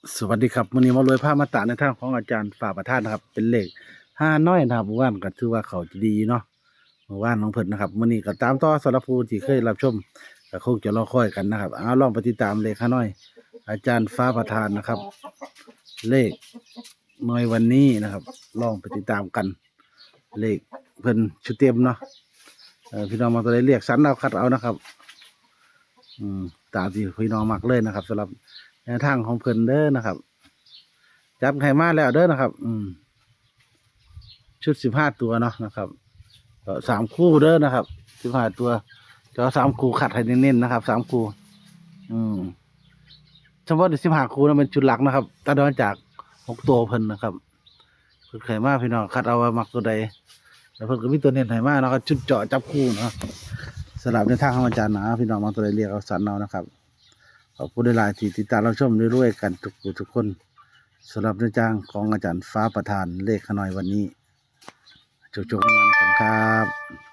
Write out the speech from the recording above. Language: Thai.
สวัสดีครับมื้อนี้มารวยภาพมาตราในทางของอาจารย์ฝ่าประธานนะครับเป็นเลขห้าน้อยนะครับเมื่อวานก็ถือว่าเขาดีเนาะเมื่อวานของเพิ่นนะครับมื้อนี้ก็ตามต่อสำหรับผู้ที่เคยรับชมก็คงจะรอคอยกันนะครับเอาลองไปติดตามเลขห้าน้อยอาจารย์ฟ้าประธานนะครับเลขหน่วยวันนี้นะครับลองไปติดตามกันเลขเพิ่นชุดเต็มเนาะพี่น้องมาตัวใดเรียกสรรเอาคัดเอานะครับตามที่พี่น้องมักเลยนะครับสำหรับแนวทางของเพิ่นเด้อนะครับจับไข่มาแล้วเด้อนะครับชุด15 ตัวเนาะนะครับก็3 คู่เด้อนะครับ15 ตัวจะเอา3 คู่ขัดให้เน้นๆนะครับ3 คู่อืมเฉพาะ15 คู่นั้นเป็นชุดหลักนะครับตัดออกจาก6 ตัวเพิ่นนะครับเพิ่นไข่มาพี่น้องคัดเอาว่ามักตัวใดแล้วเพิ่นก็มีตัวเน้นไข่มาเนาะก็ชุดเจาะจับคู่เนาะสำหรับในทางของอาจารย์นะพี่น้องมักตัวใดเรียกเอาสรรเอานะครับขอบคุณหลายๆที่ติดตามรับชมเรื่อยๆกันทุกคนสำหรับในจ้างของอาจารย์ฟ้าประธานเลขขน้อยวันนี้จบๆกันครับ